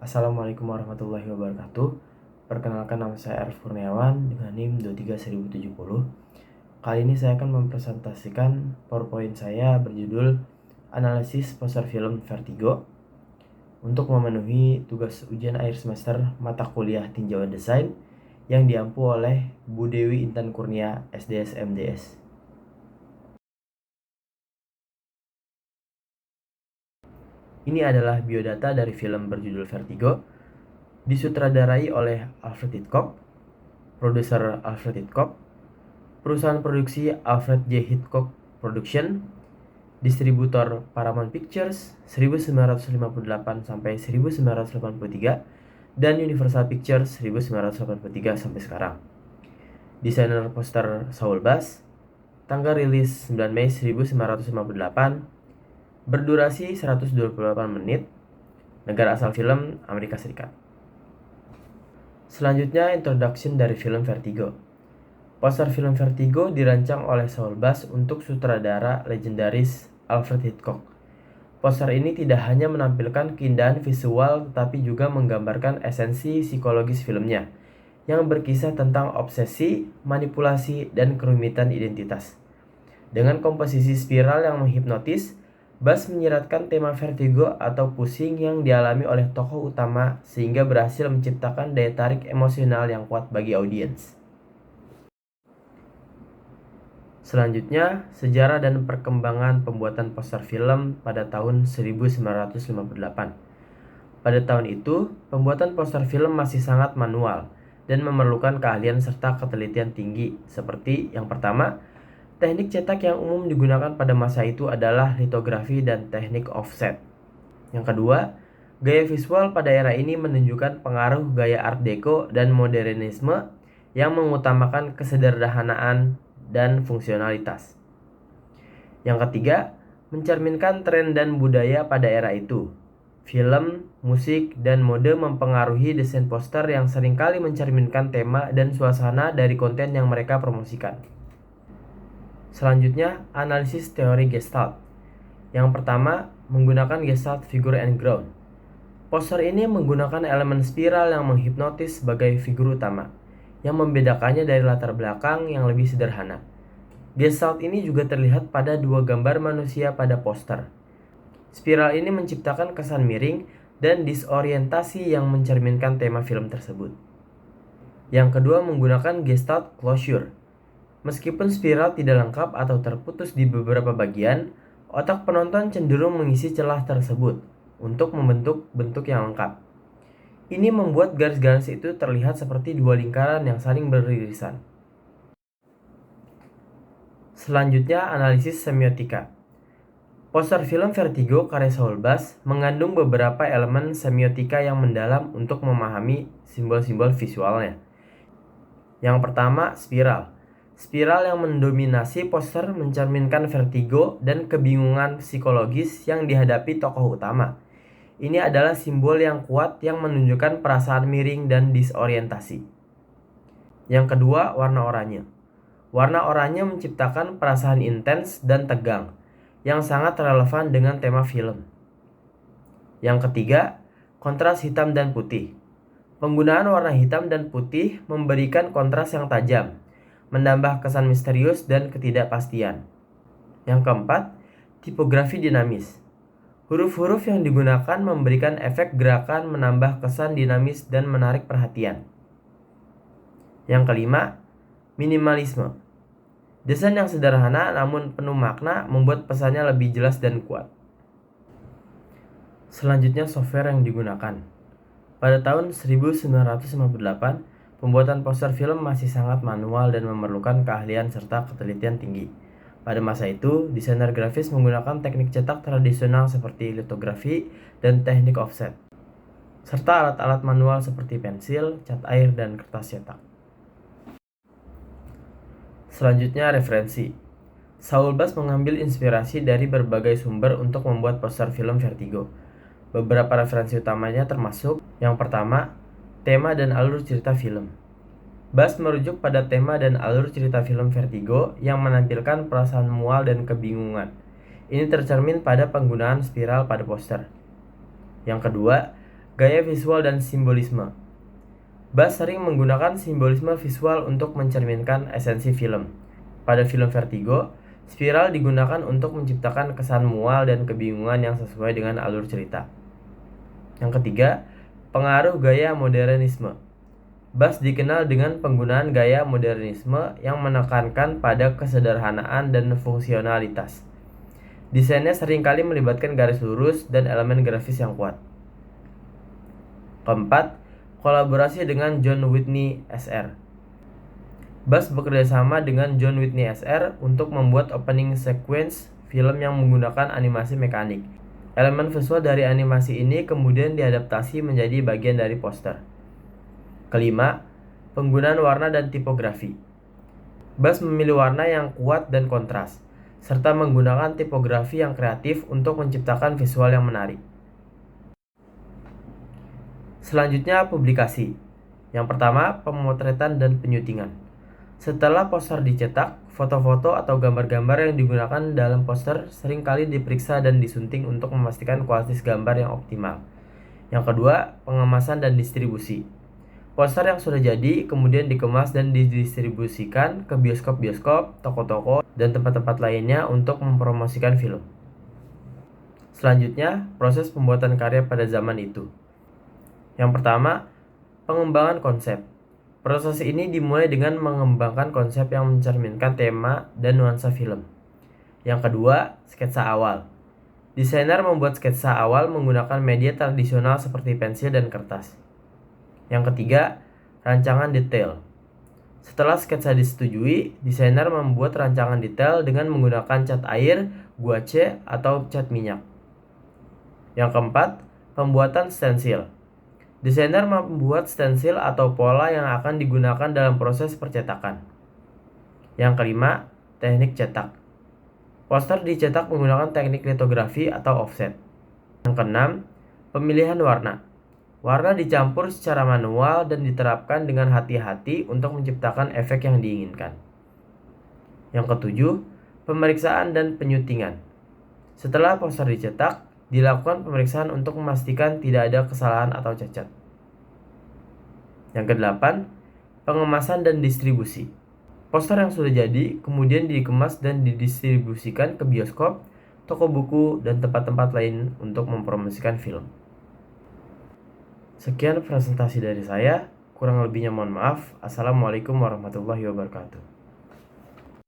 Assalamualaikum warahmatullahi wabarakatuh. Perkenalkan, nama saya Arif Kurniawan dengan NIM 23170. Kali ini saya akan mempresentasikan PowerPoint saya berjudul Analisis Poster Film Vertigo untuk memenuhi tugas ujian akhir semester mata kuliah Tinjauan Desain yang diampu oleh Bu Dewi Intan Kurnia, SDS MDS. Ini adalah biodata dari film berjudul Vertigo, disutradarai oleh Alfred Hitchcock, produser Alfred Hitchcock, perusahaan produksi Alfred J. Hitchcock Production, distributor Paramount Pictures 1958 sampai 1983 dan Universal Pictures 1983 sampai sekarang. Desainer poster Saul Bass, tanggal rilis 9 Mei 1958, berdurasi 128 menit, negara asal film Amerika Serikat. Selanjutnya, introduction dari film Vertigo. Poster film Vertigo dirancang oleh Saul Bass untuk sutradara legendaris Alfred Hitchcock. Poster ini tidak hanya menampilkan keindahan visual tetapi juga menggambarkan esensi psikologis filmnya yang berkisah tentang obsesi, manipulasi, dan kerumitan identitas. Dengan komposisi spiral yang menghipnotis, Bass menyiratkan tema vertigo atau pusing yang dialami oleh tokoh utama sehingga berhasil menciptakan daya tarik emosional yang kuat bagi audiens. Selanjutnya, sejarah dan perkembangan pembuatan poster film pada tahun 1958. Pada tahun itu, pembuatan poster film masih sangat manual dan memerlukan keahlian serta ketelitian tinggi, seperti yang pertama, teknik cetak yang umum digunakan pada masa itu adalah litografi dan teknik offset. Yang kedua, gaya visual pada era ini menunjukkan pengaruh gaya Art Deco dan modernisme yang mengutamakan kesederhanaan dan fungsionalitas. Yang ketiga, mencerminkan tren dan budaya pada era itu. Film, musik, dan mode mempengaruhi desain poster yang seringkali mencerminkan tema dan suasana dari konten yang mereka promosikan. Selanjutnya, analisis teori Gestalt. Yang pertama, menggunakan Gestalt Figure and Ground. Poster ini menggunakan elemen spiral yang menghipnotis sebagai figur utama, yang membedakannya dari latar belakang yang lebih sederhana. Gestalt ini juga terlihat pada dua gambar manusia pada poster. Spiral ini menciptakan kesan miring dan disorientasi yang mencerminkan tema film tersebut. Yang kedua, menggunakan Gestalt Closure. Meskipun spiral tidak lengkap atau terputus di beberapa bagian, otak penonton cenderung mengisi celah tersebut untuk membentuk bentuk yang lengkap. Ini membuat garis-garis itu terlihat seperti dua lingkaran yang saling beririsan. Selanjutnya, analisis semiotika. Poster film Vertigo karya Saul Bass mengandung beberapa elemen semiotika yang mendalam untuk memahami simbol-simbol visualnya. Yang pertama, spiral. Spiral yang mendominasi poster mencerminkan vertigo dan kebingungan psikologis yang dihadapi tokoh utama. Ini adalah simbol yang kuat yang menunjukkan perasaan miring dan disorientasi. Yang kedua, warna oranye. Warna oranye menciptakan perasaan intens dan tegang, yang sangat relevan dengan tema film. Yang ketiga, kontras hitam dan putih. Penggunaan warna hitam dan putih memberikan kontras yang tajam, menambah kesan misterius dan ketidakpastian. Yang keempat, tipografi dinamis. Huruf-huruf yang digunakan memberikan efek gerakan menambah kesan dinamis dan menarik perhatian. Yang kelima, minimalisme. Desain yang sederhana namun penuh makna membuat pesannya lebih jelas dan kuat. Selanjutnya, software yang digunakan. Pada tahun 1958, pembuatan poster film masih sangat manual dan memerlukan keahlian serta ketelitian tinggi. Pada masa itu, desainer grafis menggunakan teknik cetak tradisional seperti litografi dan teknik offset, serta alat-alat manual seperti pensil, cat air, dan kertas cetak. Selanjutnya, referensi. Saul Bass mengambil inspirasi dari berbagai sumber untuk membuat poster film Vertigo. Beberapa referensi utamanya termasuk, yang pertama, tema dan alur cerita film. Bass merujuk pada tema dan alur cerita film Vertigo yang menampilkan perasaan mual dan kebingungan. Ini tercermin pada penggunaan spiral pada poster. Yang kedua, Gaya visual dan simbolisme. Bas sering menggunakan simbolisme visual untuk mencerminkan esensi film. Pada film Vertigo, spiral digunakan untuk menciptakan kesan mual dan kebingungan yang sesuai dengan alur cerita. Yang ketiga, pengaruh gaya modernisme. Bas dikenal dengan penggunaan gaya modernisme yang menekankan pada kesederhanaan dan fungsionalitas. Desainnya seringkali melibatkan garis lurus dan elemen grafis yang kuat. Keempat, kolaborasi dengan John Whitney SR. Bas bekerjasama dengan John Whitney SR untuk membuat opening sequence film yang menggunakan animasi mekanik. Elemen visual dari animasi ini kemudian diadaptasi menjadi bagian dari poster. Kelima, penggunaan warna dan tipografi. Bas memilih warna yang kuat dan kontras, serta menggunakan tipografi yang kreatif untuk menciptakan visual yang menarik. Selanjutnya, publikasi. Yang pertama, pemotretan dan penyutingan. Setelah poster dicetak, foto-foto atau gambar-gambar yang digunakan dalam poster seringkali diperiksa dan disunting untuk memastikan kualitas gambar yang optimal. Yang kedua, pengemasan dan distribusi. Poster yang sudah jadi kemudian dikemas dan didistribusikan ke bioskop-bioskop, toko-toko, dan tempat-tempat lainnya untuk mempromosikan film. Selanjutnya, proses pembuatan karya pada zaman itu. Yang pertama, pengembangan konsep. Proses ini dimulai dengan mengembangkan konsep yang mencerminkan tema dan nuansa film. Yang kedua, sketsa awal. Desainer membuat sketsa awal menggunakan media tradisional seperti pensil dan kertas. Yang ketiga, rancangan detail. Setelah sketsa disetujui, desainer membuat rancangan detail dengan menggunakan cat air, gouache, atau cat minyak. Yang keempat, pembuatan stensil. Desainer membuat stensil atau pola yang akan digunakan dalam proses percetakan. Yang kelima, teknik cetak. Poster dicetak menggunakan teknik litografi atau offset. Yang keenam, pemilihan warna. Warna dicampur secara manual dan diterapkan dengan hati-hati untuk menciptakan efek yang diinginkan. Yang ketujuh, pemeriksaan dan penyutingan. Setelah poster dicetak, dilakukan pemeriksaan untuk memastikan tidak ada kesalahan atau cacat. Yang kedelapan, pengemasan dan distribusi. Poster yang sudah jadi kemudian dikemas dan didistribusikan ke bioskop, toko buku, dan tempat-tempat lain untuk mempromosikan film. Sekian presentasi dari saya, kurang lebihnya mohon maaf. Assalamualaikum warahmatullahi wabarakatuh.